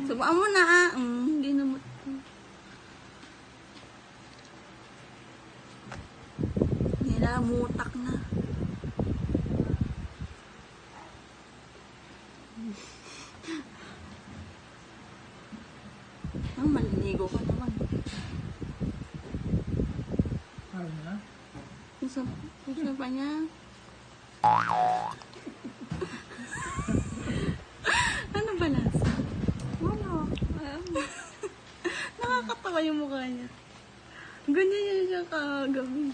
Subukan mo na ah. Hindi na mo. Nilamutak na. Maliligo ka naman. Ano na? Gusto pa niya. Ano ba lasa? Wala. Nakakatawa yung mukha niya. Ganyan yan siya kagabi.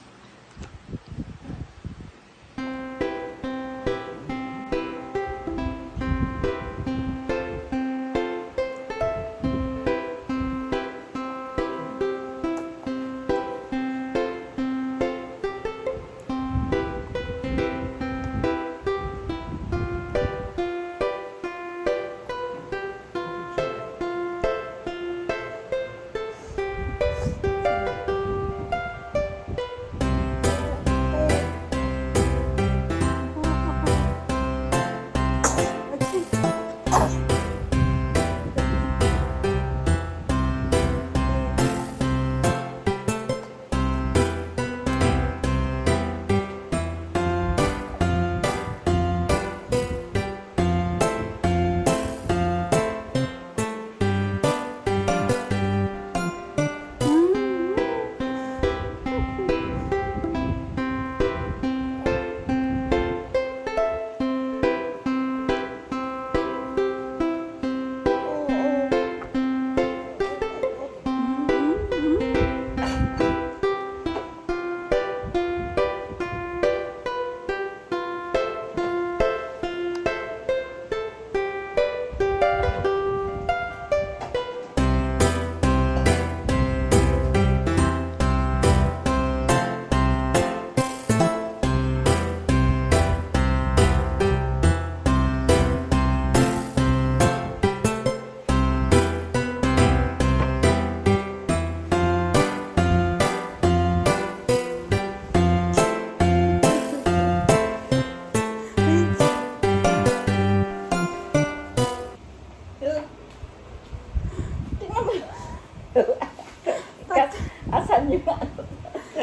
Asan yung ano?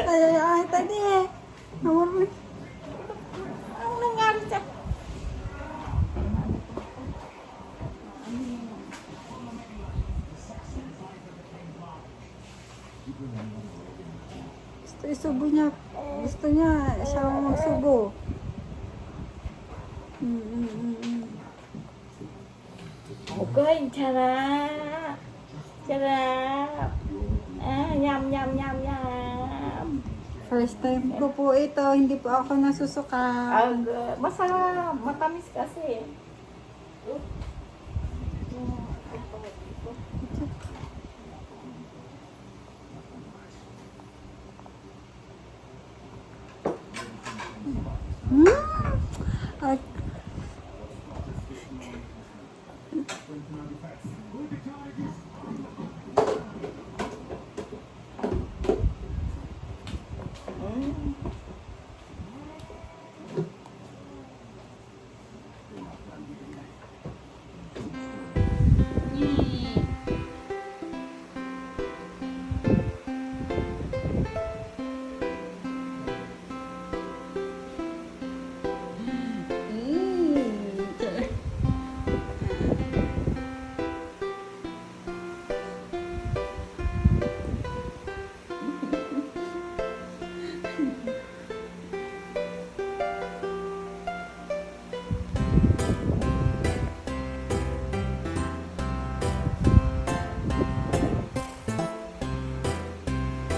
Ay, tadi eh. Nawala. Ang nangyari sa... Gusto isubo niya. Gusto niya siya magsubo. Okay, sarap. Sarap. Yum, yum, yum, yum. First time ko po ito. Hindi po ako nasusuka. Masarap. Matamis kasi. At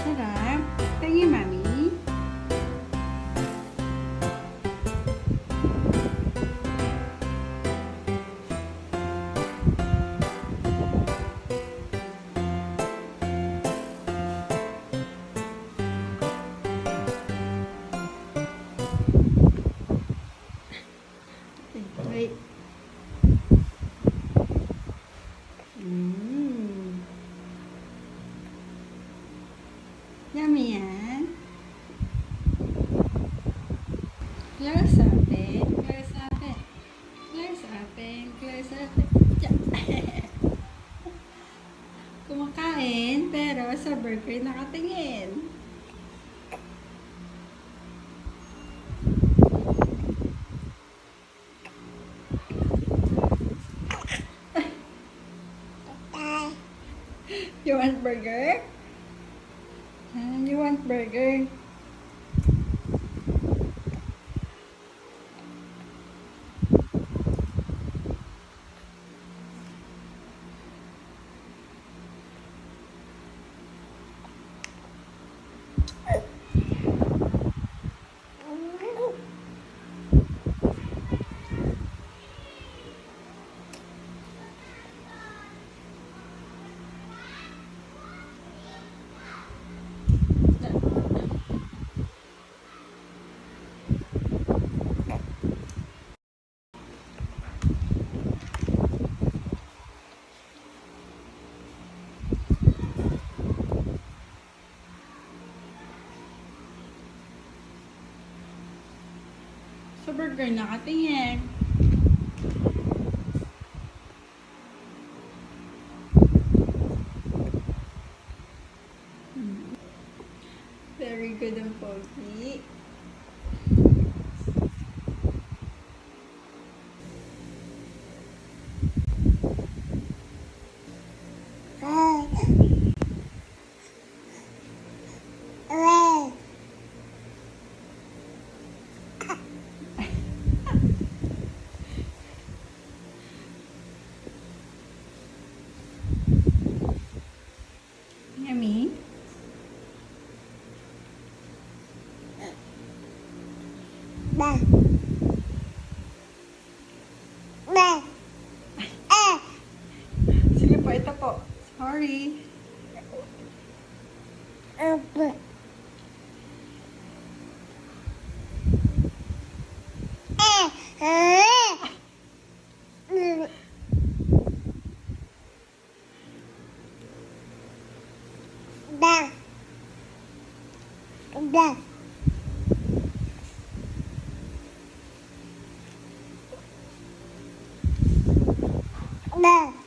sarap. Tingin, Mami. Wait. Yummy yan. Close open. Close open. Close open. Close open. sa burger nakatingin. You want burger? You want burger? Sa burger nakatingin. Very good ang pogi. Yummy. Sige po, ito po. Sorry. Nah.